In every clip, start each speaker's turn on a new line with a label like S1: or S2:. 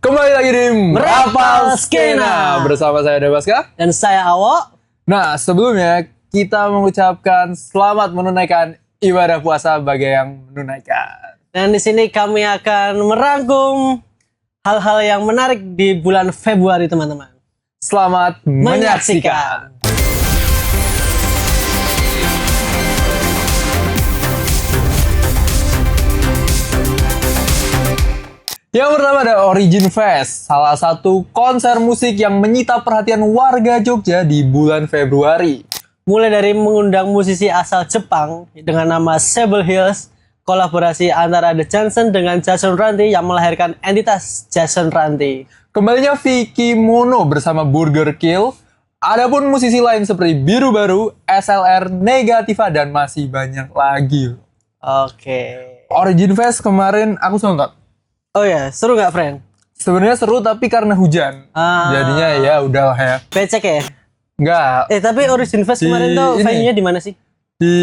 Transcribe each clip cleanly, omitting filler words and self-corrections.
S1: Kembali lagi di
S2: Merapal
S1: Skena bersama saya Debaska
S2: dan saya Awo.
S1: Nah, sebelumnya kita mengucapkan selamat menunaikan ibadah puasa bagi yang menunaikan.
S2: Dan di sini kami akan merangkum hal-hal yang menarik di bulan Februari, teman-teman.
S1: Selamat menyaksikan. Yang pertama ada Origin Fest, salah satu konser musik yang menyita perhatian warga Jogja di bulan Februari.
S2: Mulai dari mengundang musisi asal Jepang dengan nama Sable Hills, kolaborasi antara The Johnson dengan Jason Ranti yang melahirkan entitas Jason Ranti.
S1: Kembalinya Vicky Mono bersama Burger Kill. Adapun musisi lain seperti Biru Baru, SLR, Negativa, dan masih banyak lagi.
S2: Oke.
S1: Origin Fest kemarin aku nonton.
S2: Oh ya, seru nggak, friend?
S1: Sebenarnya seru tapi karena hujan. Jadinya ya udahlah ya.
S2: Becek ya?
S1: Enggak.
S2: Tapi Origin Fest kemarin tuh venue-nya di mana sih?
S1: Di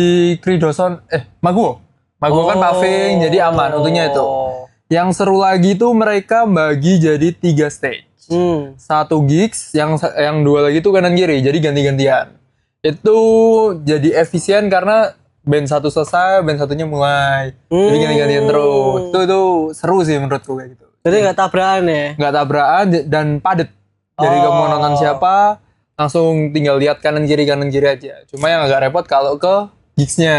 S1: Kridoson, Maguwo. Maguwo kan paving, jadi aman untungnya itu. Yang seru lagi tuh mereka bagi jadi 3 stage. Satu gigs, yang 2 lagi tuh kanan kiri, jadi ganti-gantian. Itu jadi efisien karena band satu selesai, band satunya mulai. Jadi ganti-gantian terus. Itu seru sih menurutku kayak gitu.
S2: Jadi nggak tabrakan ya? Nggak
S1: tabrakan dan padet. Jadi kamu mau nonton siapa, langsung tinggal lihat kanan kiri aja. Cuma yang agak repot kalau ke gigsnya.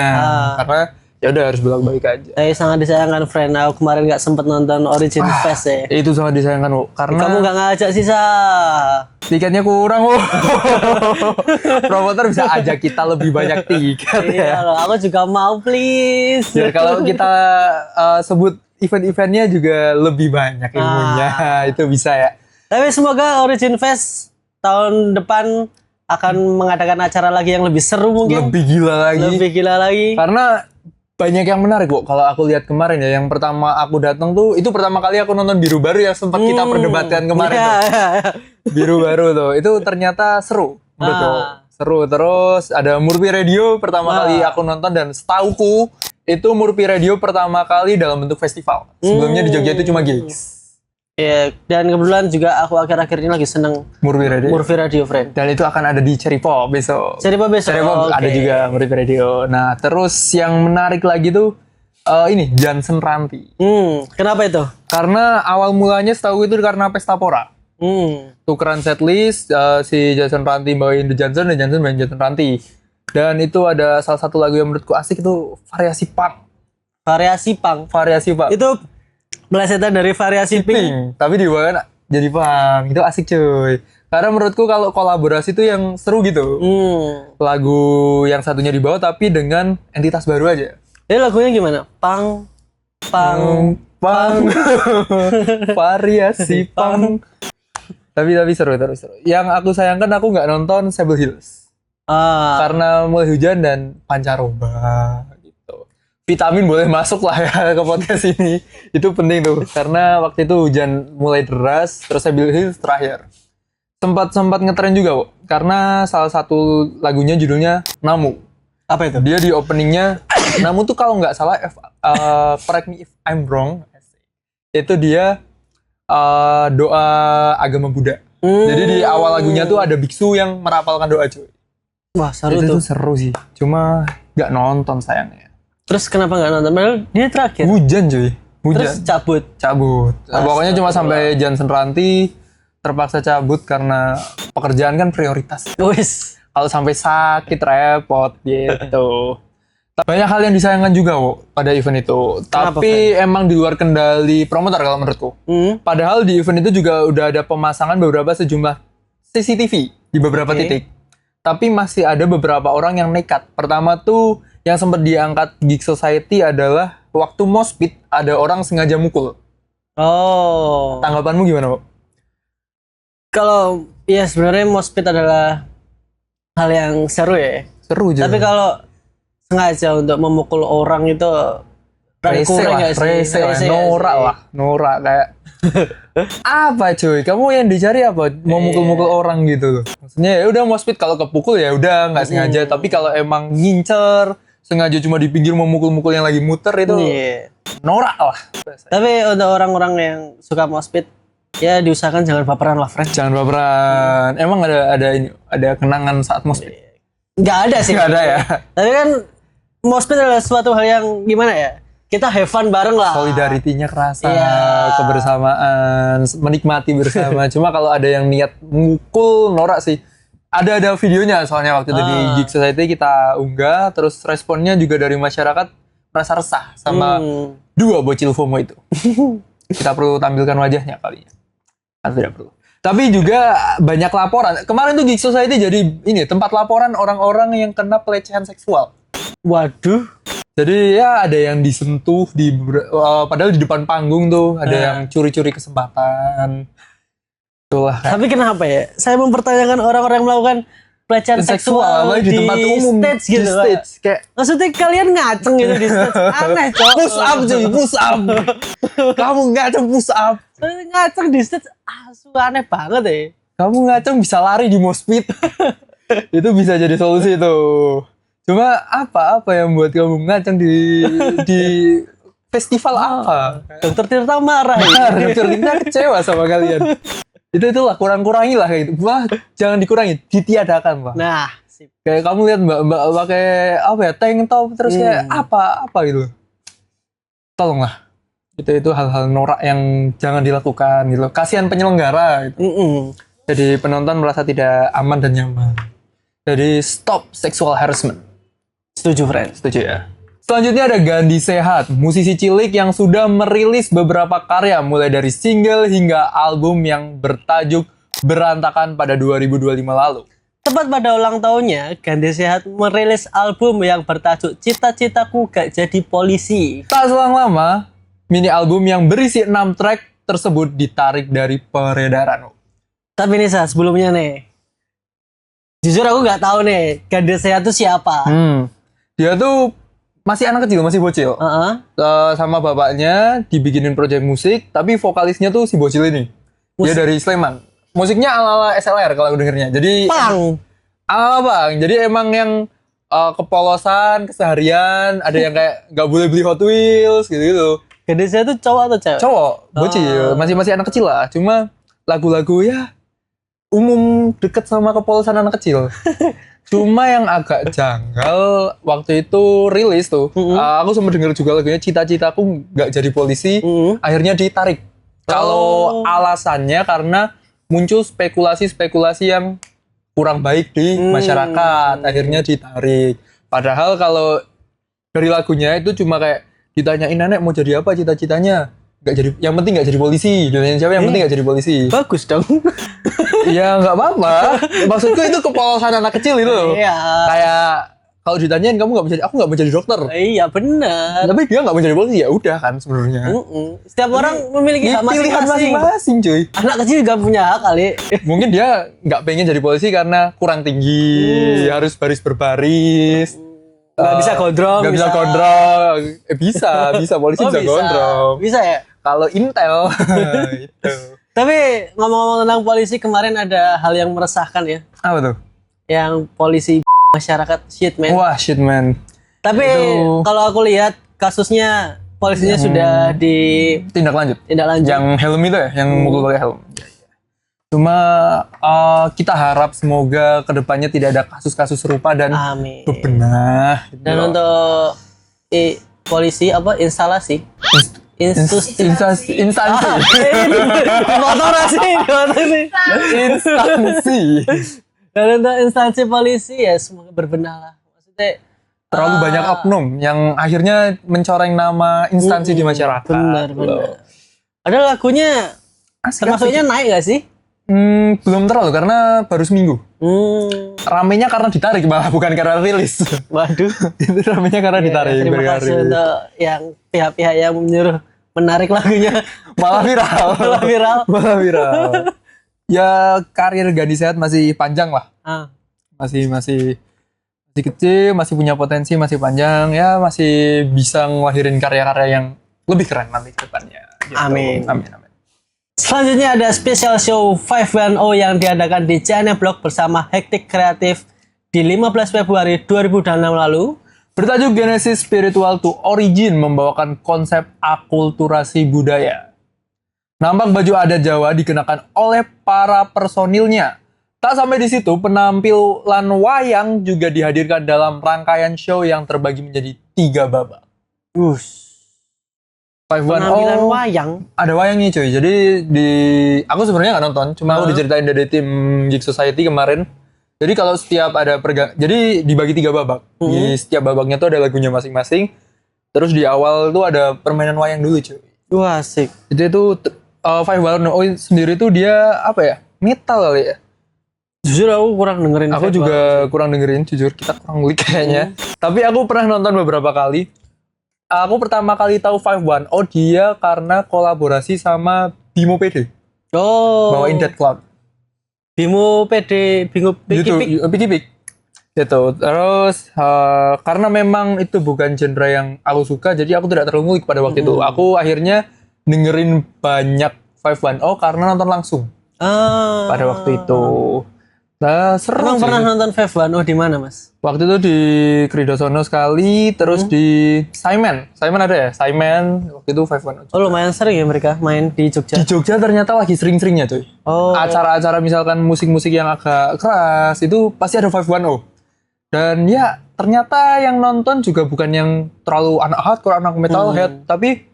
S1: Karena ya udah harus bolak-balik aja.
S2: Sangat disayangkan, friend. Aku kemarin nggak sempet nonton Origin Fest ya.
S1: Itu sangat disayangkan, Bu. Karena
S2: kamu nggak ngajak sisa.
S1: Tiketnya kurang, Bu. Promotor bisa ajak kita lebih banyak tiket ya.
S2: Loh, aku juga mau, please.
S1: Ya kalau kita sebut event-eventnya juga lebih banyak ilmunya. Itu bisa ya.
S2: Tapi semoga Origin Fest tahun depan akan mengadakan acara lagi yang lebih seru mungkin.
S1: Lebih gila lagi. Karena banyak yang menarik, kok. Kalau aku lihat kemarin ya, yang pertama aku datang tuh, itu pertama kali aku nonton Biru Baru yang sempat kita perdebatkan kemarin. Biru Baru tuh, itu ternyata seru. Seru. Terus ada Murphy Radio pertama kali aku nonton, dan setauku itu Murphy Radio pertama kali dalam bentuk festival. Sebelumnya di Jogja itu cuma gigs.
S2: Iya, dan kebetulan juga aku akhir-akhir ini lagi seneng Murphy Radio, friend.
S1: Dan itu akan ada di Cherry Pop besok.
S2: Cherry Pop
S1: ada juga Murphy Radio. Nah, terus yang menarik lagi tuh ini Johnson Ranti.
S2: Kenapa itu?
S1: Karena awal mulanya setahu itu karena Pesta Pora. Tukeran setlist, si Jason Ranti bawain The Johnson, dan Johnson main Jason Ranti. Dan itu ada salah satu lagu yang menurutku asik, itu Variasi Punk. Itu melesetan dari Variasi Pink. Tapi dibawakan jadi punk. Itu asik, cuy. Karena menurutku kalau kolaborasi itu yang seru gitu. Lagu yang satunya dibawa tapi dengan entitas baru aja.
S2: Jadi lagunya gimana? Punk.
S1: Variasi punk. Tapi seru. Yang aku sayangkan aku nggak nonton Sable Hills. Karena mulai hujan dan pancaroba. Vitamin boleh masuk lah ya ke podcast ini. Itu penting tuh. Karena waktu itu hujan mulai deras, terus Sable Hills terakhir. Sempat ngetren juga, Bu. Karena salah satu lagunya judulnya Namu.
S2: Apa itu?
S1: Dia di openingnya, Namu tuh kalau nggak salah, correct me if I'm wrong, itu dia doa agama Buddha. Jadi di awal lagunya tuh ada biksu yang merapalkan doa, cuy.
S2: Wah, seru
S1: itu
S2: tuh.
S1: Seru sih. Cuma nggak nonton sayangnya.
S2: Terus kenapa nggak nonton? Padahal dia terakhir.
S1: Hujan, cuy.
S2: Terus cabut.
S1: Pokoknya cuma sampai Johnson Ranti terpaksa cabut karena pekerjaan kan prioritas.
S2: Wis.
S1: Kalau sampai sakit repot gitu. Banyak hal yang disayangkan juga, Bu, pada event itu. Tapi emang di luar kendali promotor kalau menurutku. Padahal di event itu juga udah ada pemasangan sejumlah CCTV di beberapa titik. Tapi masih ada beberapa orang yang nekat. Pertama tuh yang sempat diangkat Geek Society adalah waktu moshpit ada orang sengaja mukul. Tanggapanmu gimana, Bu?
S2: Kalau ya sebenarnya moshpit adalah hal yang seru ya.
S1: Seru juga.
S2: Tapi kalau sengaja untuk memukul orang itu
S1: rese lah, norak kayak apa cuy, kamu yang dicari apa, mau mukul-mukul orang gitu loh. Maksudnya ya udah moshpit kalau kepukul ya udah nggak sengaja, tapi kalau emang ngincer sengaja cuma di pinggir mau mukul-mukul yang lagi muter itu norak lah.
S2: Tapi untuk orang-orang yang suka moshpit, ya diusahakan jangan baperan lah, friend.
S1: Jangan baperan. Emang ada kenangan saat moshpit?
S2: Nggak ada sih.
S1: Nggak ada ya.
S2: Tapi kan moshpit adalah suatu hal yang gimana ya? Kita have fun bareng lah.
S1: Solidaritinya kerasa,
S2: Iya.
S1: kebersamaan, menikmati bersama. Cuma kalau ada yang niat mukul, norak sih. Ada videonya soalnya waktu itu di Geek Society kita unggah, terus responnya juga dari masyarakat merasa resah sama dua bocil FOMO itu. Kita perlu tampilkan wajahnya kali ya. Atau tidak perlu. Tapi juga banyak laporan. Kemarin tuh Geek Society jadi ini tempat laporan orang-orang yang kena pelecehan seksual.
S2: Waduh.
S1: Jadi ya ada yang disentuh padahal di depan panggung tuh ada yang curi-curi kesempatan. Itulah.
S2: Tapi kenapa ya? Saya mempertanyakan orang-orang yang melakukan pelecehan seksual
S1: di tempat umum,
S2: stage gitu.
S1: Di stage. Kayak
S2: maksudnya kalian ngaceng gitu di stage. Aneh, cowok.
S1: push up cuy, push up. Kamu ngaceng push up.
S2: Ngaceng di stage aneh banget ya.
S1: Kamu ngaceng bisa lari di moshpit. Itu bisa jadi solusi tuh. Cuma apa yang buat kamu ngaceng di festival apa?
S2: Dokter Tirta marah.
S1: Dokter Tirta kecewa sama kalian. Itulah kurang-kurangi lah kayak gitu. Wah, jangan dikurangi, ditiadakan, Pak.
S2: Nah, sip.
S1: Kayak kamu lihat Mbak pakai apa ya, tank top terus kayak apa gitu. Tolonglah. Itu hal-hal norak yang jangan dilakukan gitu. Kasihan penyelenggara gitu. Jadi penonton merasa tidak aman dan nyaman. Jadi stop sexual harassment.
S2: Setuju, friend.
S1: Setuju ya. Selanjutnya ada Gandhi Sehat, musisi cilik yang sudah merilis beberapa karya mulai dari single hingga album yang bertajuk Berantakan pada 2025 lalu.
S2: Tepat pada ulang tahunnya, Gandhi Sehat merilis album yang bertajuk Cita-Citaku Gak Jadi Polisi.
S1: Tak selang lama, mini album yang berisi 6 track tersebut ditarik dari peredaran.
S2: Tapi nih, Sa, sebelumnya nih, jujur aku nggak tahu nih Gandhi Sehat itu siapa.
S1: Dia tuh masih anak kecil, masih bocil. Sama bapaknya dibikinin proyek musik, tapi vokalisnya tuh si bocil ini. Dia dari Sleman. Musiknya ala-ala SLR kalau aku dengernya. Jadi
S2: Pang.
S1: Ala Bang. Jadi emang yang kepolosan, keseharian, ada yang kayak nggak boleh beli Hot Wheels gitu-gitu.
S2: Gandhi Sehat itu cowok atau cewek?
S1: Cowok, bocil, masih anak kecil lah. Cuma lagu-lagu ya umum deket sama kepolosan anak kecil. Cuma yang agak janggal waktu itu rilis tuh, aku sempat denger juga lagunya Cita-Citaku Gak Jadi Polisi, akhirnya ditarik. Kalau alasannya karena muncul spekulasi-spekulasi yang kurang baik di masyarakat, akhirnya ditarik. Padahal kalau dari lagunya itu cuma kayak ditanyain nenek mau jadi apa cita-citanya, nggak jadi, yang penting nggak jadi polisi. Ditanyain siapa, yang penting nggak jadi polisi.
S2: Bagus dong.
S1: Ya nggak apa-apa. Maksudku itu kepolosan anak kecil itu loh.
S2: Iya.
S1: Kayak kalau ditanyain kamu nggak mau jadi, aku nggak mau jadi dokter.
S2: Iya benar.
S1: Tapi dia nggak mau jadi polisi, ya udah kan sebenarnya.
S2: Setiap orang memiliki hak
S1: Pilihan
S2: masing-masing.
S1: masing-masing cuy.
S2: Anak kecil juga punya hak kali.
S1: Mungkin dia nggak pengen jadi polisi karena kurang tinggi, harus baris berbaris.
S2: Nggak bisa gondrong.
S1: Nggak bisa gondrong. Bisa polisi bisa gondrong.
S2: Bisa ya.
S1: Kalau Intel itu.
S2: Tapi ngomong-ngomong tentang polisi, kemarin ada hal yang meresahkan ya.
S1: Apa tuh?
S2: Yang polisi masyarakat shit man.
S1: Wah shit man.
S2: Tapi kalau aku lihat kasusnya polisinya sudah
S1: tindak lanjut.
S2: lanjut.
S1: Yang helm itu ya, yang mukul pakai helm. Cuma kita harap semoga kedepannya tidak ada kasus-kasus serupa dan bebenah.
S2: Dan untuk polisi apa instalasi? Instansi. Dan untuk instansi polisi ya semoga berbenah lah. Maksudnya
S1: terlalu banyak oknum yang akhirnya mencoreng nama instansi di masyarakat.
S2: Benar. Ada lagunya termasuknya naik gak sih?
S1: Belum terlalu karena baru seminggu. Ramenya karena ditarik malah bukan karena rilis.
S2: Waduh.
S1: Itu ramenya karena ditarik.
S2: Terima kasih untuk yang pihak-pihak yang menyuruh menarik lagunya.
S1: Malah viral. Ya karir Gandhi Sehat masih panjang lah. Masih kecil, masih punya potensi, masih panjang. Ya masih bisa ngelahirin karya-karya yang lebih keren nanti ke depannya. Gitu.
S2: Amin.
S1: Amin.
S2: Selanjutnya ada special show 510 yang diadakan di CNM Blog bersama Hektik Kreatif di 15 Februari 2006 lalu.
S1: Bertajuk Genesis Spiritual to Origin membawakan konsep akulturasi budaya. Nampak baju adat Jawa dikenakan oleh para personilnya. Tak sampai di situ, penampilan wayang juga dihadirkan dalam rangkaian show yang terbagi menjadi 3 babak.
S2: Penampilan wayang?
S1: Ada wayangnya cuy. Jadi aku sebenarnya nggak nonton, cuma aku diceritain dari tim Geek Society kemarin. Jadi kalau setiap ada jadi dibagi 3 babak. Di setiap babaknya tuh ada lagunya masing-masing. Terus di awal tuh ada permainan wayang dulu cuy.
S2: Wah, asik.
S1: Itu 510 sendiri tuh dia apa ya? Metal kali ya.
S2: Jujur aku kurang dengerin.
S1: Aku juga kurang dengerin, jujur. Kita kurang ngulik kayaknya. Tapi aku pernah nonton beberapa kali. Aku pertama kali tahu 510 dia karena kolaborasi sama Bimo PD. Bawain Dead Cloud.
S2: Bimo PD, Bimo
S1: Pik. Gitu. Terus karena memang itu bukan genre yang aku suka, jadi aku tidak terlalu ngulik pada waktu itu. Aku akhirnya dengerin banyak 510 karena nonton langsung. Pada waktu itu. Nah, seru.
S2: Emang pernah nonton 510 di mana, Mas?
S1: Waktu itu di Kridosono sekali, terus di Simon. Simon ada ya? Simon, waktu itu 510.
S2: Oh, lumayan sering ya mereka main di Jogja.
S1: Di Jogja ternyata lagi sering-seringnya, cuy. Acara-acara misalkan musik-musik yang agak keras, itu pasti ada 510. Dan ya, ternyata yang nonton juga bukan yang terlalu anak hardcore, anak metalhead, tapi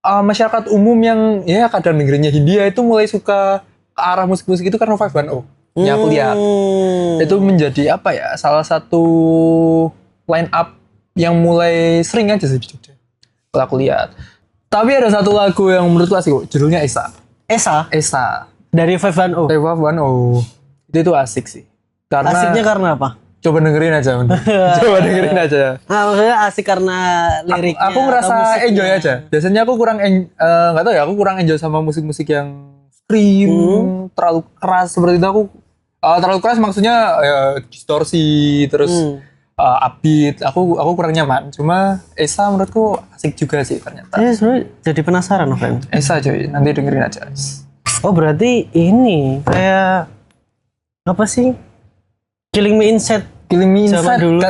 S1: masyarakat umum yang ya kadang dengerinnya Hindia itu mulai suka ke arah musik-musik itu karena 510. Ya aku lihat itu menjadi apa ya, salah satu line up yang mulai sering aja sih di Jogja kalau aku lihat. Tapi ada satu lagu yang menurutku asik kok, judulnya Esa
S2: dari 510.
S1: Itu asik sih.
S2: Asiknya karena apa?
S1: Coba dengerin aja.
S2: Nah, maksudnya asik karena liriknya.
S1: Aku ngerasa enjoy aja. Biasanya aku kurang nggak tahu ya, aku kurang enjoy sama musik-musik yang scream, terlalu keras seperti itu. Aku terlalu keras maksudnya ya, distorsi terus upbeat. Aku kurang nyaman. Cuma Esa menurutku asik juga sih ternyata.
S2: Sebenarnya jadi penasaran, friend.
S1: Esa cuy, nanti dengerin aja.
S2: Oh, berarti ini kayak apa sih? Killing Me Inside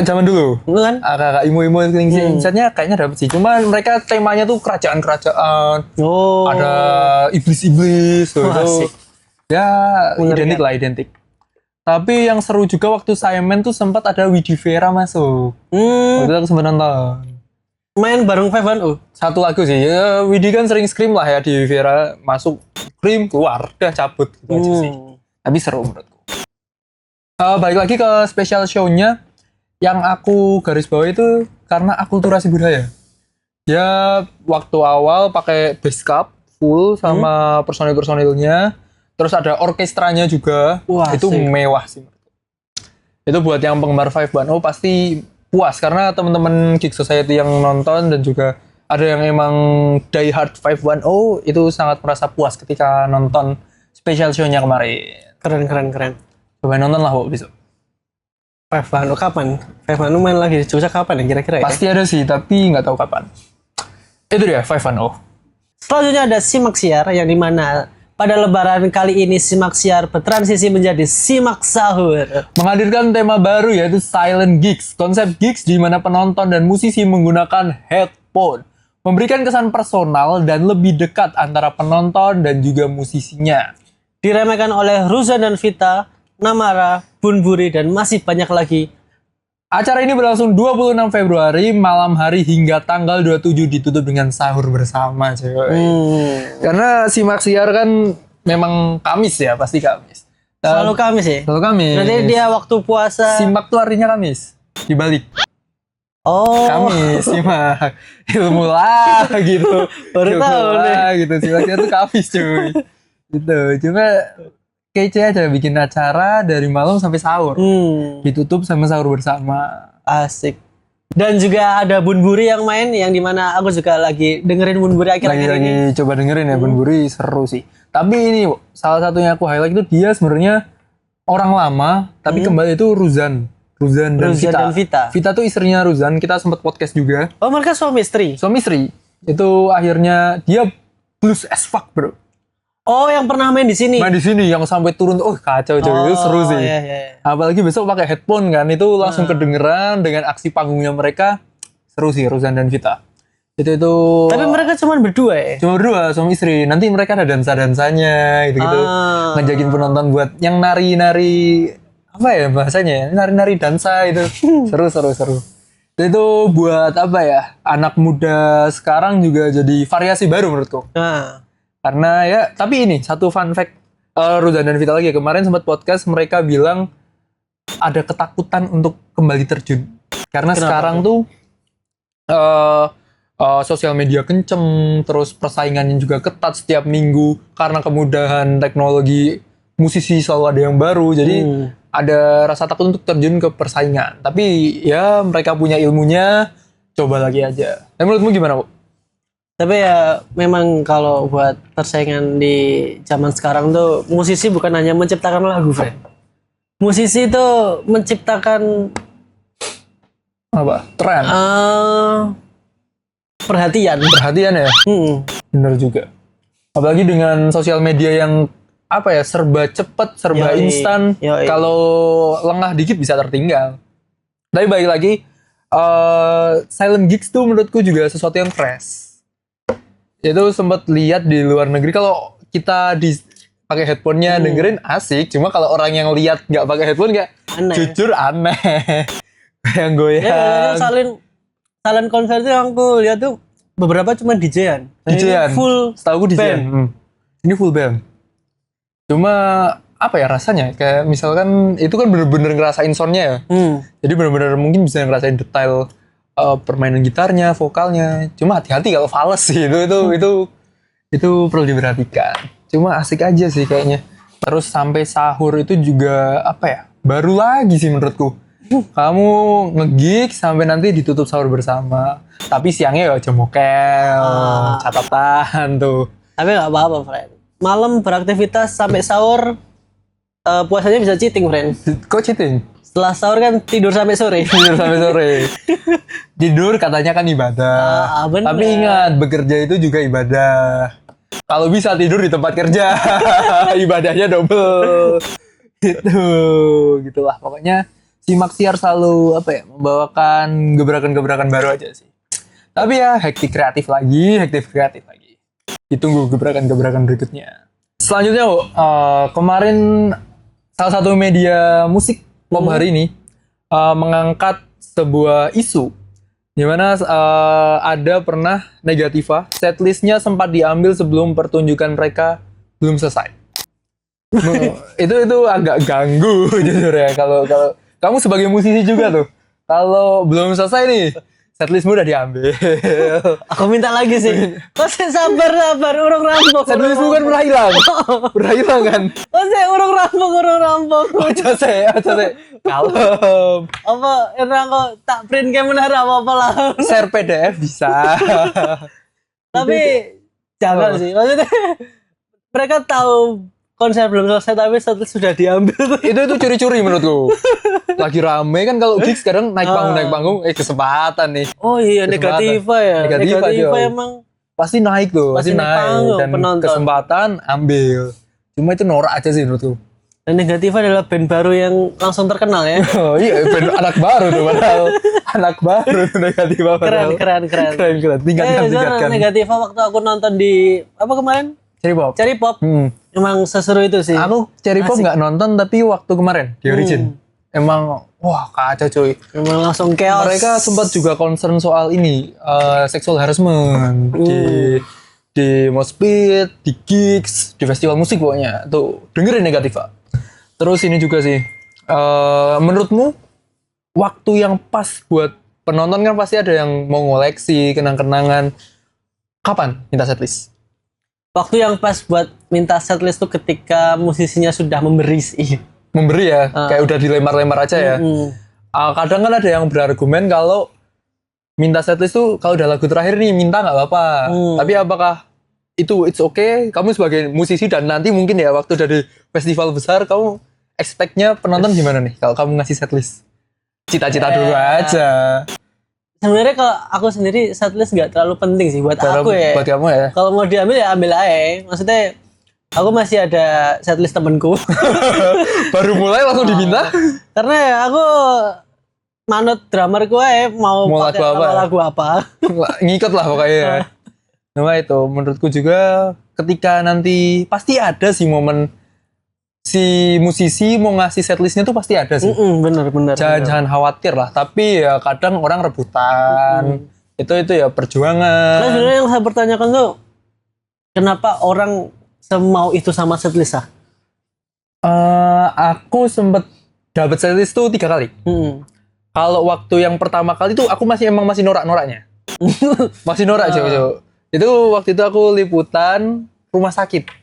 S1: zaman dulu.
S2: Kan?
S1: Agak imo-imo Killing Me Inside-nya kayaknya dapet sih. Cuma mereka temanya tuh kerajaan-kerajaan. Ada iblis-iblis gitu. Ya, identik. Tapi yang seru juga waktu Simon tuh sempat ada Widi Vera masuk. Waktu itu aku sempat nonton.
S2: Main bareng 510.
S1: Satu lagu sih. Ya, Widi kan sering scream lah ya di Vera, masuk scream keluar, udah cabut gitu aja sih. Tapi seru menurutku. Balik lagi ke special show-nya, yang aku garis bawah itu karena akulturasi budaya. Ya waktu awal pakai bass cup full sama personil-personilnya. Terus ada orkestranya juga.
S2: Wah,
S1: itu mewah sih. Itu buat yang penggemar 510 pasti puas karena teman-teman Geek Society yang nonton dan juga ada yang emang die hard 510 itu sangat merasa puas ketika nonton special show-nya kemarin.
S2: Keren.
S1: Coba nonton lah besok.
S2: 510 kapan? 510 main lagi di Jogja kapan ya kira-kira ya?
S1: Pasti ada sih, tapi nggak tahu kapan. Itu dia 510.
S2: Selanjutnya ada Simak Siar yang dimana pada lebaran kali ini Simak Siar bertransisi menjadi Simak Sahur.
S1: Menghadirkan tema baru yaitu Silent Gigs. Konsep gigs di mana penonton dan musisi menggunakan headphone. Memberikan kesan personal dan lebih dekat antara penonton dan juga musisinya.
S2: Diramaikan oleh Ruzan dan Vita, Namara, Bunburi, dan masih banyak lagi.
S1: Acara ini berlangsung 26 Februari malam hari hingga tanggal 27 ditutup dengan sahur bersama, cewek. Karena Simak Siar kan memang Kamis ya, pasti Kamis.
S2: Selalu Kamis ya?
S1: Selalu Kamis.
S2: Berarti dia waktu puasa.
S1: Simak tuh artinya Kamis. Dibalik.
S2: Oh.
S1: Kamis, simak. Ilmu lah gitu.
S2: Baru tahu nih.
S1: Gitu. Simak Siar tuh Kamis, cuy. Gitu. Cuma kece aja bikin acara dari malam sampai sahur. Ditutup sama sahur bersama.
S2: Asik. Dan juga ada Bunburi yang main, yang dimana aku juga lagi dengerin Bunburi akhir-akhir ini.
S1: Lagi coba dengerin ya, Bunburi seru sih. Tapi ini salah satunya aku highlight itu dia sebenarnya orang lama, tapi kembali itu Ruzan dan Vita. Vita tuh istrinya Ruzan, kita sempat podcast juga.
S2: Oh, mereka suami istri?
S1: Suami istri. Itu akhirnya dia blues as fuck, bro.
S2: Oh, yang pernah main di sini.
S1: Main di sini yang sampai turun, kacau coy, itu seru sih.
S2: Iya, iya.
S1: Apalagi besok pakai headphone kan, itu langsung kedengeran dengan aksi panggungnya mereka. Seru sih Ruzan dan Vita. Itu.
S2: Tapi mereka cuma berdua ya?
S1: Cuma berdua suami istri. Nanti mereka ada dansa-dansanya gitu-gitu. Ngajakin penonton buat yang nari-nari apa ya bahasanya ya? Nari-nari dansa itu. Seru. Itu buat apa ya? Anak muda sekarang juga jadi variasi baru menurutku.
S2: Nah.
S1: Karena ya, tapi ini satu fun fact Ruzan dan Vita lagi. Kemarin sempat podcast mereka bilang ada ketakutan untuk kembali terjun. Karena sekarang tuh sosial media kenceng, terus persaingannya juga ketat setiap minggu karena kemudahan teknologi, musisi selalu ada yang baru, jadi ada rasa takut untuk terjun ke persaingan. Tapi ya mereka punya ilmunya, coba lagi aja. Menurutmu gimana, Bu?
S2: Tapi ya memang kalau buat persaingan di zaman sekarang tuh musisi bukan hanya menciptakan lagu, friend. Musisi itu menciptakan
S1: apa? Tren.
S2: Perhatian
S1: ya. Bener juga. Apalagi dengan sosial media yang apa ya, serba cepat, serba instan. Kalau lengah dikit bisa tertinggal. Tapi balik lagi, silent gigs tuh menurutku juga sesuatu yang fresh. Itu sempat lihat di luar negeri, kalau kita pakai headphone-nya dengerin asik, cuma kalau orang yang lihat nggak pakai headphone nggak, jujur aneh. Yang goyang.
S2: Ya, salin konser itu yang aku lihat tuh beberapa cuma DJ-an.
S1: Full. Setahu aku DJ-an. Ini full band. Cuma apa ya rasanya? Kayak misalkan itu kan bener-bener ngerasain soundnya ya. Jadi bener-bener mungkin bisa ngerasain detail permainan gitarnya, vokalnya. Cuma hati-hati kalau fals sih. Itu perlu diperhatikan. Cuma asik aja sih kayaknya. Terus sampai sahur itu juga apa ya? Baru lagi sih menurutku. Kamu nge-gig sampai nanti ditutup sahur bersama. Tapi siangnya ya cemokel, catatan tuh.
S2: Tapi nggak apa-apa, friend. Malam beraktivitas sampai sahur, puasanya bisa cheating, friend.
S1: Kok cheating?
S2: Setelah sahur kan tidur sampai sore.
S1: Tidur katanya kan ibadah. Tapi ingat, bekerja itu juga ibadah. Kalau bisa tidur di tempat kerja, ibadahnya double. Gitulah pokoknya. Si Maxiar selalu membawakan gebrakan-gebrakan baru aja sih. Tapi ya hektik kreatif lagi. Ditunggu gebrakan-gebrakan berikutnya. Selanjutnya, kemarin salah satu media musik pop hari ini mengangkat sebuah isu di mana ada pernah Negativa, setlistnya sempat diambil sebelum pertunjukan mereka belum selesai. itu agak ganggu jujur ya, kalau kamu sebagai musisi juga tuh, kalau belum selesai nih, setlistmu udah diambil.
S2: Aku minta lagi sih. Kok saya sabar, urung rampung.
S1: Setlistmu kan pernah hilang kan?
S2: Kok saya urung rampung.
S1: Aja saya. Kalem.
S2: Apa, orang kok tak print kayak menara apa lah.
S1: Share PDF bisa.
S2: Tapi jangan sih, maksudnya mereka tahu konser belum selesai tapi setelah sudah diambil.
S1: Itu curi-curi menurutku. Lagi rame kan kalau gigs sekarang naik panggung kesempatan nih.
S2: Oh iya, Negativa ya. Negativa emang
S1: pasti naik tuh, pasti naik dan
S2: penonton.
S1: Kesempatan ambil. Cuma itu norak aja sih menurutku.
S2: Dan Negativa adalah band baru yang langsung terkenal ya.
S1: Oh iya, band anak baru tuh padahal. Anak baru tuh Negativa padahal.
S2: Keren.
S1: Tingkatkan.
S2: Negativa waktu aku nonton di apa kemarin? Cherry Pop. Emang seseru itu sih.
S1: Aku Cherry Pop nggak nonton, tapi waktu kemarin di Origin emang wah kacau cuy.
S2: Emang langsung chaos.
S1: Mereka sempat juga concern soal ini sexual harassment di moshpit, di gigs, di festival musik pokoknya. Tuh dengerin Negativa. Terus ini juga sih, menurutmu waktu yang pas buat penonton kan pasti ada yang mau ngoleksi kenang-kenangan. Kapan minta setlist?
S2: Waktu yang pas buat minta setlist tuh ketika musisinya sudah memberi
S1: ya, kayak udah dilempar-lempar aja ya. Kadang kan ada yang berargumen kalau minta setlist tuh kalau udah lagu terakhir nih minta nggak apa-apa. Tapi apakah itu it's okay? Kamu sebagai musisi dan nanti mungkin ya waktu dari festival besar kamu expect-nya penonton gimana nih kalau kamu ngasih setlist? Cita-cita dulu aja.
S2: Sebenarnya kalau aku sendiri setlist nggak terlalu penting sih buat aku ya.
S1: Buat kamu ya.
S2: Kalau mau diambil ya ambil aja. Maksudnya Aku masih ada setlist temenku.
S1: Baru mulai langsung diminta.
S2: Karena ya aku manut drummer gue mau pakai lagu apa.
S1: Ngikut lah pokoknya. Nah itu menurutku juga ketika nanti pasti ada sih momen si musisi mau ngasih setlistnya tuh pasti ada sih.
S2: Bener.
S1: Jangan khawatir lah. Tapi ya kadang orang rebutan. Itu ya perjuangan.
S2: Nah sebenarnya yang saya pertanyakan tuh kenapa orang semau itu sama setlist ah?
S1: Aku sempet dapet setlist tuh 3 kali. Kalau waktu yang pertama kali tuh aku masih norak-noraknya. Masih norak jauh-jauh. Itu waktu itu aku liputan rumah sakit.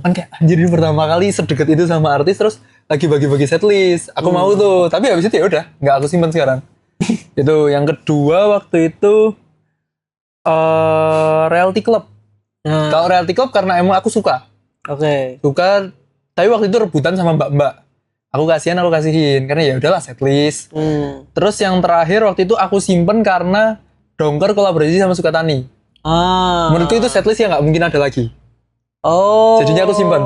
S1: Kan kayak anjir ini pertama kali sedekat itu sama artis terus lagi bagi-bagi setlist. Aku mau tuh, tapi habis itu ya udah nggak aku simpan sekarang. Itu yang kedua waktu itu Reality Club. Kalau Reality Club karena emang aku suka. Suka, tapi waktu itu rebutan sama mbak-mbak. Aku kasihin karena ya udahlah setlist. Terus yang terakhir waktu itu aku simpen karena Dongker kolaborasi sama Sukatani. Menurutku itu setlist yang nggak mungkin ada lagi. Jadinya aku simpen.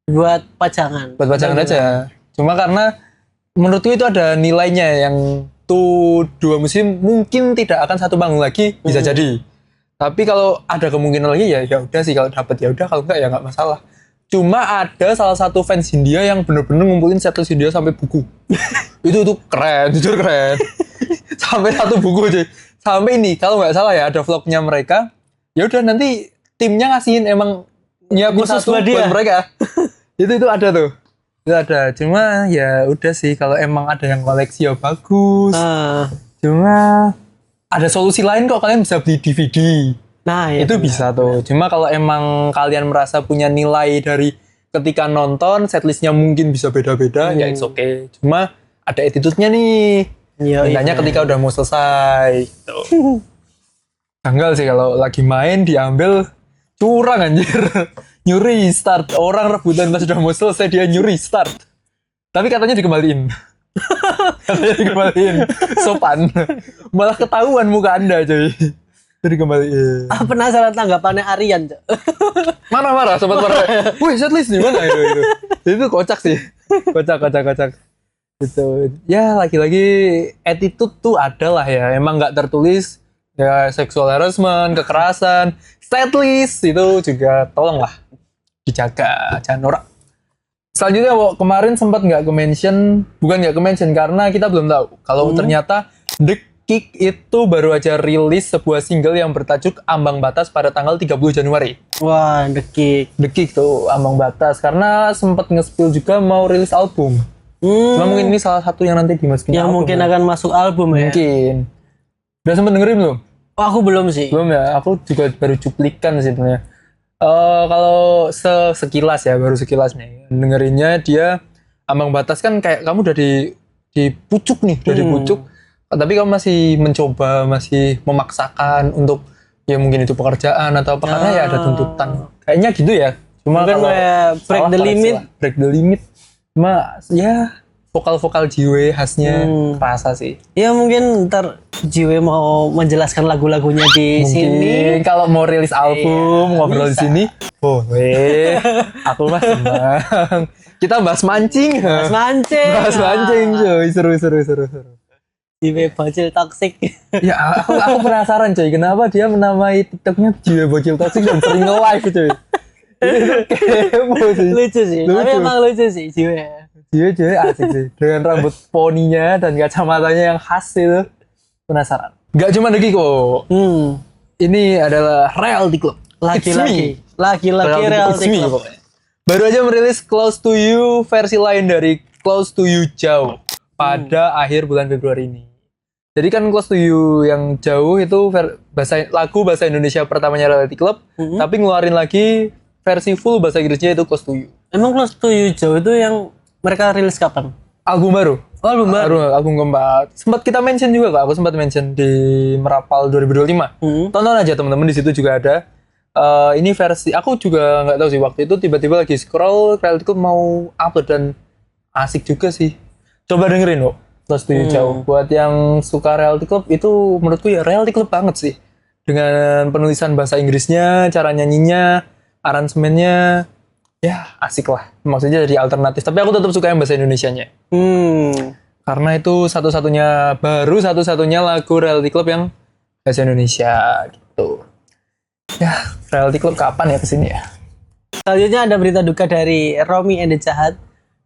S2: Buat pajangan
S1: aja. Cuma karena menurutku itu ada nilainya yang tuh 2 musim mungkin tidak akan satu panggung lagi, bisa jadi. Tapi kalau ada kemungkinan lagi ya udah sih, kalau dapat ya udah, kalau enggak ya nggak masalah. Cuma ada salah satu fans Hindia yang bener-bener ngumpulin setlist Hindia sampai buku. itu keren, jujur keren. Sampai 1 buku aja. Sampai ini kalau nggak salah ya ada vlognya mereka. Ya udah nanti timnya ngasihin emang nyiapin satu buat mereka. itu ada tuh. Itu ada. Cuma ya udah sih, kalau emang ada yang koleksi ya bagus. Cuma ada solusi lain kok, kalian bisa beli DVD.
S2: Nah, ya
S1: itu bisa tuh. Cuma kalau emang kalian merasa punya nilai dari ketika nonton, setlistnya mungkin bisa beda-beda, ya it's okay. Cuma ada attitude-nya nih. Mintanya ketika udah mau selesai. Gitu. Tanggal sih kalau lagi main diambil, curang anjir. Nyuri start. Orang rebutan pas udah mau selesai dia nyuri start. Tapi katanya dikembaliin. Sopan. Malah ketahuan muka Anda coy. Jadi kembali.
S2: Penasaran tanggapannya Aryan, Cok.
S1: Marah sobat marah. Wih, setlist di mana itu? Itu kocak sih. Kocak. Gitu. Ya lagi-lagi attitude tuh ada lah ya. Emang nggak tertulis ya, sexual harassment, kekerasan, setlist itu juga tolonglah dijaga, jangan norak. Selanjutnya kemarin sempat bukan nggak ke-mention karena kita belum tahu kalau ternyata The Kick itu baru aja rilis sebuah single yang bertajuk Ambang Batas pada tanggal 30 Januari.
S2: Wah, The
S1: Kick tuh Ambang Batas karena sempat nge-spill juga mau rilis album. Cuma mungkin ini salah satu yang nanti dimasukin
S2: yang album, mungkin akan masuk album ya.
S1: Mungkin. Udah sempat dengerin belum?
S2: Oh, aku belum sih.
S1: Belum ya, aku juga baru cuplikan sih sebenarnya. Kalau sekilas ya, baru sekilas nih dengerinnya dia Ambang Batas kan kayak kamu udah di pucuk nih, udah di pucuk, tapi kamu masih mencoba, masih memaksakan untuk ya mungkin itu pekerjaan atau apa, karena ya ada tuntutan kayaknya gitu ya. Cuma kalau
S2: break
S1: the limit cuma ya vokal-vokal Jiwe khasnya rasa sih.
S2: Ya mungkin ntar Jiwe mau menjelaskan lagu-lagunya di sini.
S1: Kalau mau rilis album, ngobrol di sini, boleh. Aku mah senang. Kita bahas mancing, cuy. Seru.
S2: Jiwe bocil toksik.
S1: Ya, aku penasaran cuy, kenapa dia menamai TikToknya Jiwe bocil toksik dan sering nge-live cuy.
S2: Lucu sih. Tapi emang lucu sih Jiwe.
S1: Jiwe asik sih, dengan rambut poninya dan kacamatanya yang khas itu. Penasaran. Gak cuma The Kick kok. Ini adalah Reality Club.
S2: Laki-laki Reality Club.
S1: Baru aja merilis Close to You versi lain dari Close to You Jauh pada akhir bulan Februari ini. Jadi kan Close to You yang Jauh itu lagu bahasa Indonesia pertamanya Reality Club, tapi ngeluarin lagi versi full bahasa Inggrisnya itu Close to You.
S2: Emang Close to You Jauh itu yang mereka rilis kapan?
S1: Album baru.
S2: Oh,
S1: album keempat. Sempat kita mention juga kok. Aku sempat mention di Merapal 2025. Tonton aja teman-teman, di situ juga ada. Ini versi aku juga nggak tahu sih, waktu itu tiba-tiba lagi scroll Reality Club mau upload dan asik juga sih. Coba dengerin kok. Close to You Jauh. Buat yang suka Reality Club itu menurutku ya Reality Club banget sih. Dengan penulisan bahasa Inggrisnya, cara nyanyinya, aransemennya, ya asik lah. Maksudnya jadi alternatif. Tapi aku tetap suka yang bahasa Indonesianya. Karena itu satu-satunya lagu Reality Club yang bahasa Indonesia gitu. Ya, Reality Club kapan ya kesini ya?
S2: Selanjutnya ada berita duka dari Romi and the Jahat.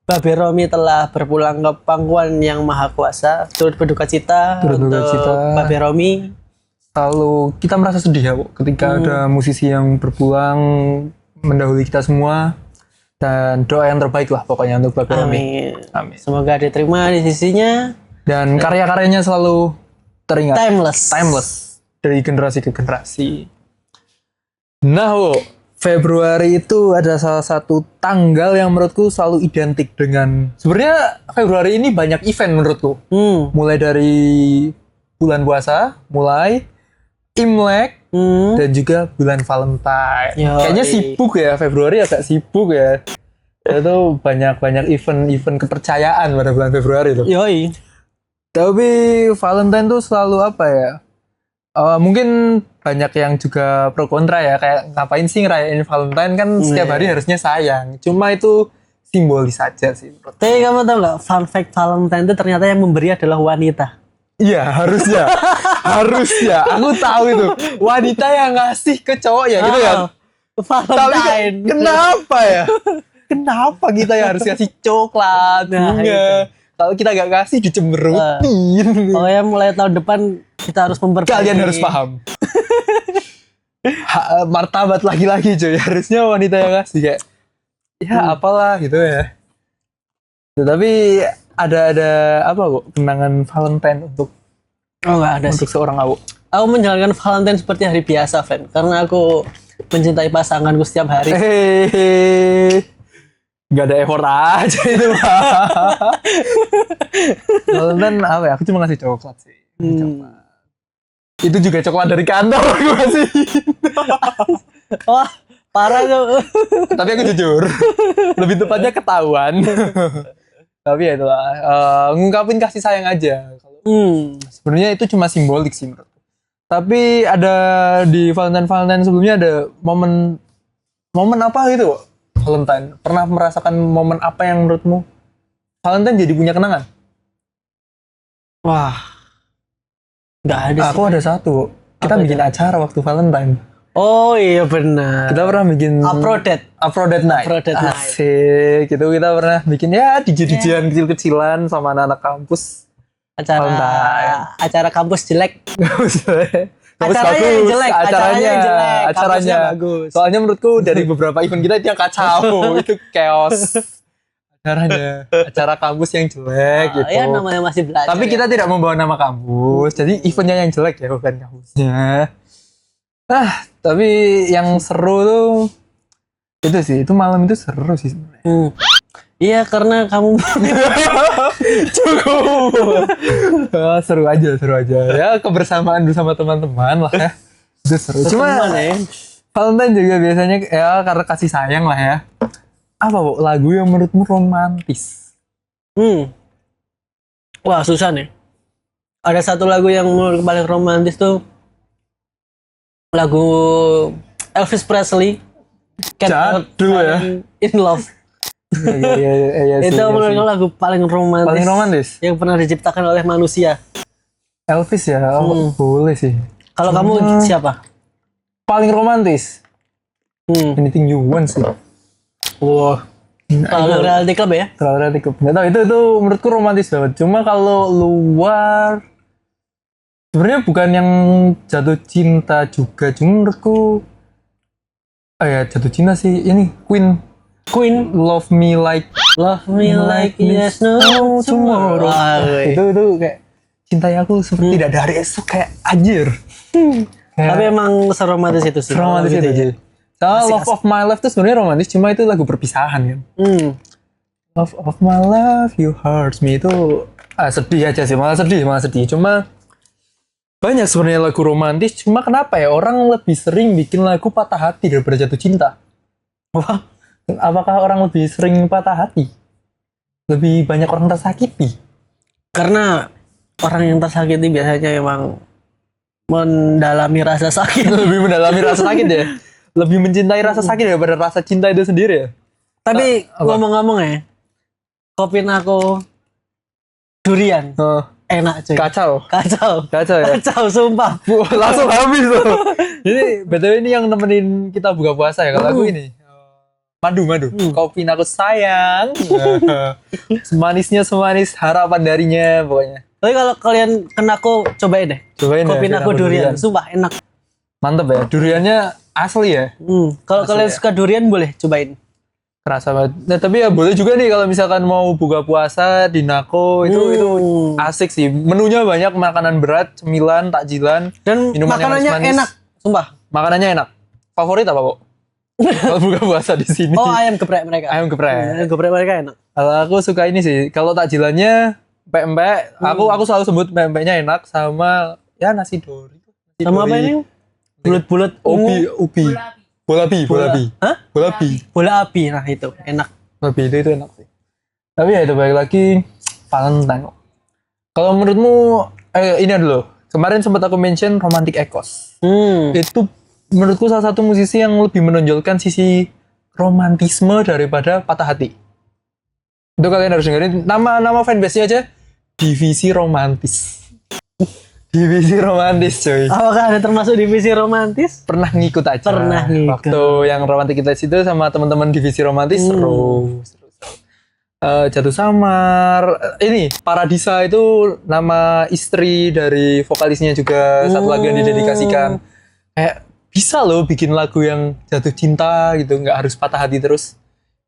S2: Babe Romi telah berpulang ke pangkuan yang maha kuasa. Turut berduka cita untuk Babe Romi.
S1: Selalu kita merasa sedih ya, Bu, ketika ada musisi yang berpulang mendahului kita semua. Dan doa yang terbaik lah pokoknya untuk Babe Romi. Amin.
S2: Semoga diterima di sisinya.
S1: Dan karya-karyanya selalu teringat.
S2: Timeless.
S1: Dari generasi ke generasi. Nah, Bu, Februari itu ada salah satu tanggal yang menurutku selalu identik dengan... Sebenarnya Februari ini banyak event menurutku. Mulai dari bulan puasa, mulai Imlek, dan juga bulan Valentine. Kayaknya sibuk ya, Februari agak sibuk ya. Itu banyak event-event kepercayaan pada bulan Februari itu.
S2: Yoi.
S1: Tapi Valentine tuh selalu apa ya? Mungkin banyak yang juga pro kontra ya, kayak ngapain sih ngerayain Valentine, kan setiap hari harusnya sayang. Cuma itu simbolis saja sih.
S2: Tapi kamu tahu nggak, fun fact Valentine itu ternyata yang memberi adalah wanita.
S1: Iya, harusnya. Harusnya. Aku tahu itu. Wanita yang ngasih ke cowok ya gitu kan.
S2: Valentine.
S1: Tapi kenapa ya? Kenapa kita yang harus kasih coklat, bunga? Kalau kita gak kasih dicemberutin.
S2: Pokoknya mulai tahun depan kita harus memperbaiki.
S1: Kalian harus paham. Martabat laki-laki coy. Harusnya wanita yang kasih kayak ya apalah gitu ya. Tapi ada apa Bu kenangan Valentine untuk
S2: nggak ada
S1: untuk
S2: sih
S1: seorang Awu?
S2: Aku menjalankan Valentine seperti hari biasa, Fen, karena aku mencintai pasanganku setiap hari.
S1: Gak ada effort aja itu Pak. Valentine apa ya? Aku cuma ngasih coklat sih. Coklat. Itu juga coklat dari kantor aku kasih.
S2: Wah, parah tuh.
S1: Tapi aku jujur, lebih tepatnya ketahuan. Tapi ya itulah, ngungkapin kasih sayang aja. Sebenarnya itu cuma simbolik sih menurut. Tapi ada di Valentine sebelumnya ada momen apa gitu, Valentine. Pernah merasakan momen apa yang menurutmu Valentine jadi punya kenangan?
S2: Wah, nggak ada sih.
S1: Aku ada satu. Kita bikin acara waktu Valentine.
S2: Oh iya benar.
S1: Kita pernah bikin Afrodate Night. Asik. Gitu kita pernah bikin ya DJ-DJan kecil-kecilan sama anak-anak kampus.
S2: Acara kampus jelek.
S1: Acaranya jelek.
S2: Acaranya bagus.
S1: Soalnya menurutku dari beberapa event kita itu yang kacau, itu chaos. Acara kampus yang jelek gitu.
S2: Ya namanya masih belajar.
S1: Tapi kita tidak membawa nama kampus, jadi eventnya yang jelek ya, bukan kampusnya. Tapi yang seru tuh itu sih, itu malam itu seru sih sebenarnya.
S2: Iya, karena kamu
S1: cukup. Seru aja. Ya kebersamaan bersama teman-teman lah ya. Itu seru. Cuma Valentine juga biasanya ya karena kasih sayang lah ya. Apa Bu lagu yang menurutmu romantis?
S2: Wah, susah nih. Ada satu lagu yang menurut paling romantis tuh lagu Elvis Presley,
S1: Jadul ya.
S2: In Love.
S1: Iya,
S2: itu menurutku lagu paling romantis yang pernah diciptakan oleh manusia.
S1: Elvis ya, boleh sih.
S2: Kalau kamu siapa?
S1: Paling romantis? Anything You Want sih.
S2: Wah. Kalau Reality Club ya?
S1: Kalau Reality Club. Nggak tahu, itu menurutku romantis banget. Cuma kalau luar, sebenarnya bukan yang jatuh cinta juga. Cuma menurutku, ya jatuh cinta sih. Ini Queen Love Me Like Yes No Tomorrow. Itu kayak cintai aku seperti tidak dari esok, kayak anjir.
S2: Tapi emang seromantis itu sih.
S1: Seromantis itu sih. Soalnya Love of My Life itu sebenarnya romantis, cuma itu lagu perpisahan kan. Love of My Life You Hurt Me itu sedih aja sih, malah sedih. Cuma banyak sebenarnya lagu romantis, cuma kenapa ya orang lebih sering bikin lagu patah hati daripada jatuh cinta? Wah. Apakah orang lebih sering patah hati? Lebih banyak orang tersakiti?
S2: Karena orang yang tersakiti biasanya emang mendalami rasa sakit.
S1: Lebih mendalami rasa sakit ya? Lebih mencintai rasa sakit daripada rasa cinta itu sendiri ya?
S2: Tapi ngomong-ngomong ya, kopi aku durian. Enak cuy.
S1: Kacau ya.
S2: Kacau sumpah.
S1: Langsung habis tuh. Ini BTW ini yang nemenin kita buka puasa ya. Kalau aku ini madu. Kopi aku sayang. Semanis harapan darinya pokoknya.
S2: Tapi kalau kalian kena aku cobain deh. Kopi aku durian. Sumpah enak.
S1: Mantep ya. Duriannya asli ya.
S2: Kalau kalian suka durian boleh cobain.
S1: Kerasa banget. Nah, tapi ya boleh juga nih kalau misalkan mau buka puasa di Nako itu asik sih. Menunya banyak, makanan berat, cemilan, takjilan,
S2: dan makanannya enak, sumpah.
S1: Makanannya enak. Favorit apa, kok? Kalau buka puasa di sini.
S2: Oh, ayam geprek mereka.
S1: Ayam geprek.
S2: Ayam geprek mereka enak.
S1: Kalau aku suka ini sih. Kalau takjilannya pempek, aku selalu sebut pempeknya enak sama ya nasi dori.
S2: Sama apa ini? Bulat-bulat
S1: ubi. Bola api.
S2: Hah? Bola api, nah itu enak.
S1: Bola api itu enak sih. Tapi ya itu balik lagi Valentine. Kalau menurutmu, ini dulu. Kemarin sempat aku mention Romantic Echoes. Itu menurutku salah satu musisi yang lebih menonjolkan sisi romantisme daripada patah hati. Itu kalian harus dengerin. Nama fanbase-nya aja Divisi Romantis. Divisi romantis coy.
S2: Apakah ada termasuk divisi romantis?
S1: Pernah ngikut aja.
S2: Pernah ngikut.
S1: Waktu yang romantik kita itu sama teman-teman divisi romantis seru. Jatuh Samar. Ini Paradisa itu nama istri dari vokalisnya juga. Satu lagu yang didedikasikan. Bisa loh bikin lagu yang jatuh cinta gitu. Nggak harus patah hati terus.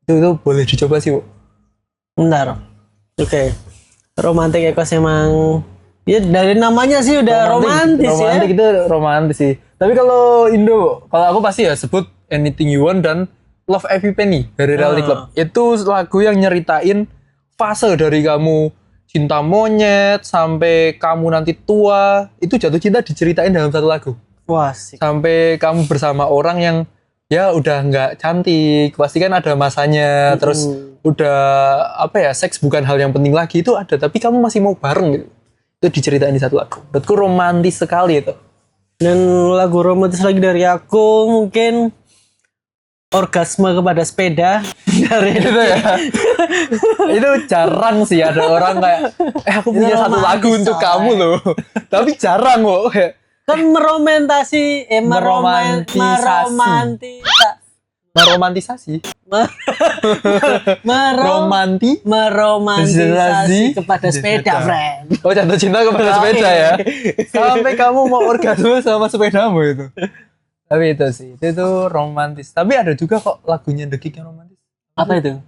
S1: Itu boleh dicoba sih, Bu.
S2: Bentar. Oke. Romantic Echoes emang... Ya dari namanya sih udah romantis ya.
S1: Romantis itu romantis sih. Tapi kalau Indo, kalau aku pasti ya sebut Anything You Want dan Love Every Penny dari Reality Club. Itu lagu yang nyeritain fase dari kamu cinta monyet sampai kamu nanti tua. Itu jatuh cinta diceritain dalam satu lagu.
S2: Wah, sih.
S1: Sampai kamu bersama orang yang ya udah nggak cantik. Pasti kan ada masanya. Terus udah seks bukan hal yang penting lagi. Itu ada, tapi kamu masih mau bareng gitu. Itu diceritain di satu lagu. Menurutku romantis sekali itu.
S2: Dan lagu romantis lagi dari aku mungkin Orgasme Kepada Sepeda dari
S1: itu ya. Itu jarang sih ada orang kayak aku punya satu lagu untuk kamu loh. Tapi jarang kok.
S2: Kan meromantisasi. Meromantisasi kepada sepeda, friend.
S1: Oh, jatuh cinta kepada sepeda ya. Sampai kamu mau orgasme sama sepedamu itu. Tapi itu sih, itu romantis. Tapi ada juga kok lagunya The Kick yang romantis.
S2: Apa itu?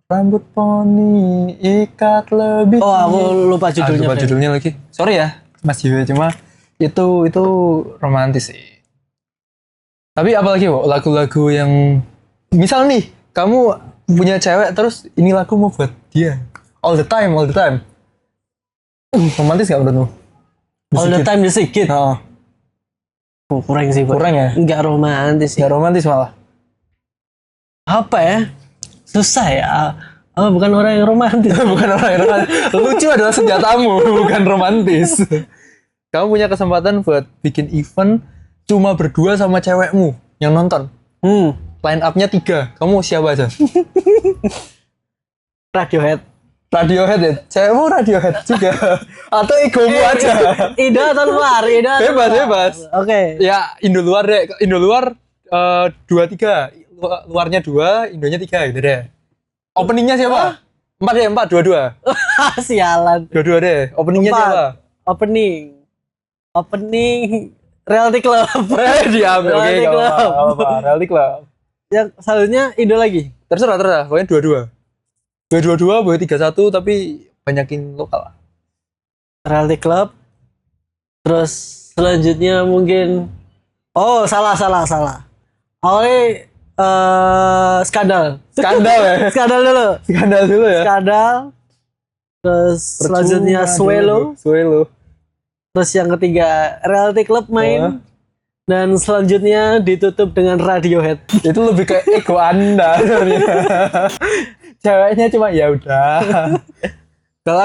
S1: Rambut poni ikat lebih.
S2: Oh, aku lupa judulnya.
S1: Lupa judulnya lagi. Sorry ya, Mas Jiwa, cuma itu romantis sih. Tapi apalagi kok lagu-lagu yang misal nih, kamu punya cewek terus ini lagu mau buat dia. All the time. Romantis gak menurutmu?
S2: All the time sedikit. Kurang sih, Bro.
S1: Kurang ya?
S2: Enggak romantis sih.
S1: Enggak romantis malah.
S2: Apa ya? Susah ya. Bukan orang yang romantis.
S1: Bukan orang yang romantis. Lucu adalah senjatamu, bukan romantis. Kamu punya kesempatan buat bikin event cuma berdua sama cewekmu yang nonton. Line up-nya 3. Kamu siapa aja?
S2: Radiohead
S1: Ya? Cewekmu Radiohead juga? Atau egomu aja?
S2: Indo atau luar?
S1: Bebas.
S2: Oke.
S1: Ya, Indo luar deh. Indo luar 2-3. Luarnya 2, Indonya 3 gitu deh. Openingnya siapa? 4 deh, 4, 2-2.
S2: Sialan.
S1: 2-2 deh. Openingnya siapa?
S2: Opening Reality Club.
S1: Diambil. Oke, apa-apa. Reality Club.
S2: Yang selanjutnya Indo lagi.
S1: Terserah. Pokoknya 2-2, boleh 3-1 tapi banyakin lokal.
S2: Reality Club. Terus selanjutnya mungkin salah. Awalnya Skandal ya. Skandal dulu ya. Terus selanjutnya Swelo. Terus yang ketiga Reality Club main. Dan selanjutnya ditutup dengan Radiohead.
S1: Itu lebih ke ego Anda sebenarnya. Ceweknya cuma ya udah. Kalau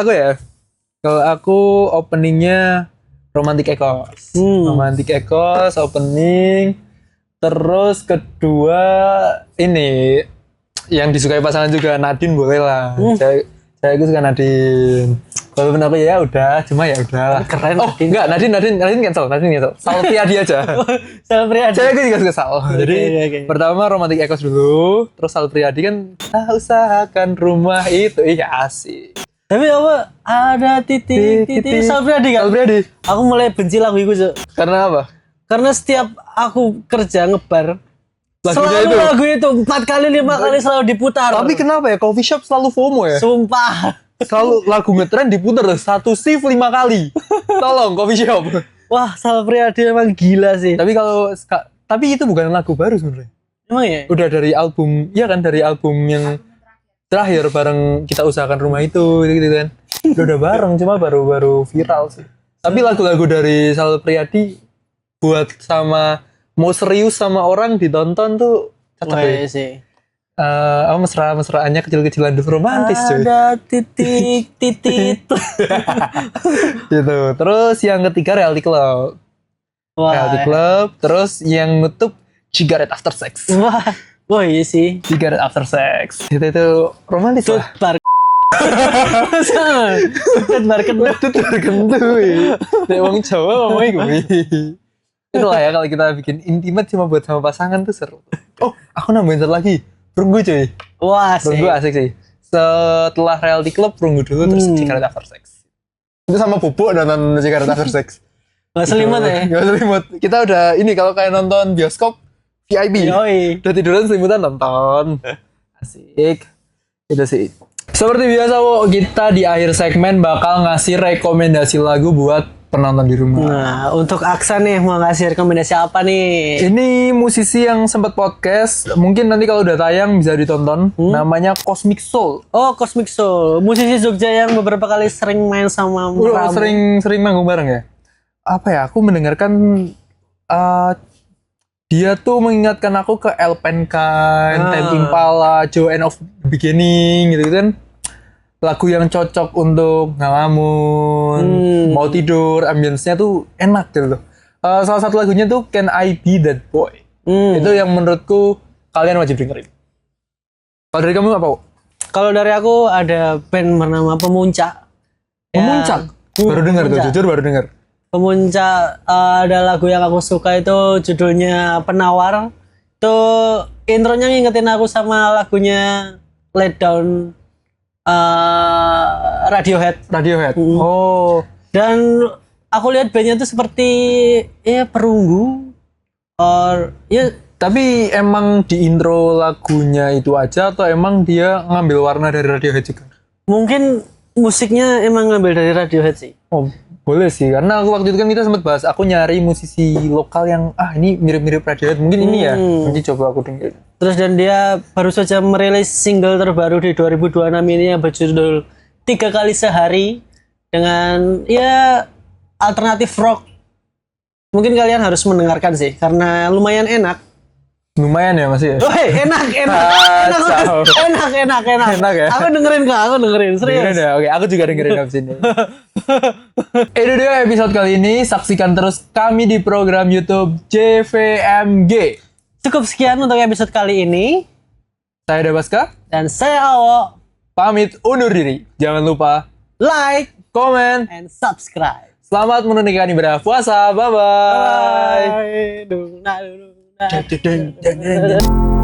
S1: aku openingnya Romantic Echoes. Romantic Echoes opening. Terus kedua ini yang disukai pasangan juga Nadine boleh lah. Saya suka Nadine. Walaupun aku ya udah, cuma ya udah.
S2: Keren.
S1: Oh, enggak, Nadine cancel. Sal Priadi aja.
S2: Sal Priadi.
S1: Saya juga suka Sal. Jadi pertama Romantic Echoes dulu, terus Sal Priadi kan kita usahakan rumah itu. Iya asik.
S2: Tapi apa? Ada titik Sal Priadi kan?
S1: Sal Priadi.
S2: Aku mulai benci lagu itu, Cuk.
S1: Karena apa?
S2: Karena setiap aku kerja ngebar,
S1: Lagunya
S2: selalu
S1: itu.
S2: lagu itu 4 kali 5 kali selalu diputar.
S1: Tapi kenapa ya coffee shop selalu FOMO ya?
S2: Sumpah.
S1: Selalu lagu ngetren diputar satu shift 5 kali. Tolong coffee shop.
S2: Wah, Sal Priadi emang gila sih.
S1: Tapi itu bukan lagu baru sebenarnya.
S2: Emang ya?
S1: Udah dari album, ya kan dari album yang terakhir bareng kita usahakan rumah itu gitu kan. Udah bareng cuma baru viral sih. Tapi lagu-lagu dari Sal Priadi buat sama mau serius sama orang ditonton tuh cocok ya.
S2: Sih.
S1: Mesra-mesraannya kecil-kecilan romantis cuy.
S2: Ada titik
S1: Gitu. Terus yang ketiga Reality Club.
S2: Wah.
S1: Reality Club. Terus yang nutup Cigarette After Sex.
S2: Wah iya sih.
S1: Cigarette After Sex. Itu romantis lah.
S2: Bar
S1: Kentu. Nek wong Jawa ngomongnya gue. Itulah ya kalau kita bikin intimate cuma buat sama pasangan tuh seru. Oh, aku nambahin satu lagi. Perunggu cuy.
S2: Wah sih.
S1: Perunggu asik sih. Setelah Reality Club Perunggu dulu terus Cigarette After Sex. Itu sama Pupuk nonton Cigarette After Sex.
S2: Gak selimut ya?
S1: Gak selimut. Kita udah ini kalau kayak nonton bioskop VIP.
S2: Yoi.
S1: Udah tiduran selimutan nonton. Asik. Itu sih. Seperti biasa, kita di akhir segmen bakal ngasih rekomendasi lagu buat penonton di rumah.
S2: Nah, untuk Aksa nih mau ngasih rekomendasi apa nih?
S1: Ini musisi yang sempat podcast, mungkin nanti kalau udah tayang bisa ditonton. Namanya Cosmic Soul.
S2: Oh, Cosmic Soul, musisi Jogja yang beberapa kali sering main sama Meramu.
S1: Sering manggung bareng ya. Apa ya? Aku mendengarkan dia tuh mengingatkan aku ke Elpenkind, Tame Impala, Joe and of the Beginning gitu kan. Lagu yang cocok untuk ngelamun, mau tidur, ambience-nya tuh enak gitu loh. Salah satu lagunya tuh Can I Be That Boy. Itu yang menurutku kalian wajib dengerin. Kalau dari kamu apa?
S2: Kalau dari aku ada band bernama Pemuncak.
S1: Pemuncak? Baru dengar tuh, jujur baru dengar.
S2: Pemuncak ada lagu yang aku suka itu judulnya Penawar. Itu intronya ngingetin aku sama lagunya Let Down Radiohead.
S1: Oh.
S2: Dan aku lihat bandnya itu seperti ya perunggu.
S1: Tapi emang di intro lagunya itu aja atau emang dia ngambil warna dari Radiohead juga?
S2: Mungkin musiknya emang ngambil dari Radiohead sih.
S1: Oh, boleh sih. Karena waktu itu kan kita sempat bahas, aku nyari musisi lokal yang ini mirip-mirip Radiohead. Mungkin ini ya. Nanti coba aku dengerin.
S2: Terus dan dia baru saja merilis single terbaru di 2026 ini yang berjudul 3 kali sehari dengan ya alternatif rock. Mungkin kalian harus mendengarkan sih karena lumayan enak.
S1: Lumayan ya masih ya?
S2: Enak ya? Aku dengerin serius.
S1: Dengerin ya? Oke, aku juga dengerin abis ini. Itu dia episode kali ini. Saksikan terus kami di program YouTube JVMG.
S2: Cukup sekian untuk episode kali ini.
S1: Saya Dabaska.
S2: Dan saya Awo.
S1: Pamit undur diri. Jangan lupa
S2: like,
S1: comment,
S2: and subscribe.
S1: Selamat menunaikan ibadah puasa. Bye-bye.
S2: Bye.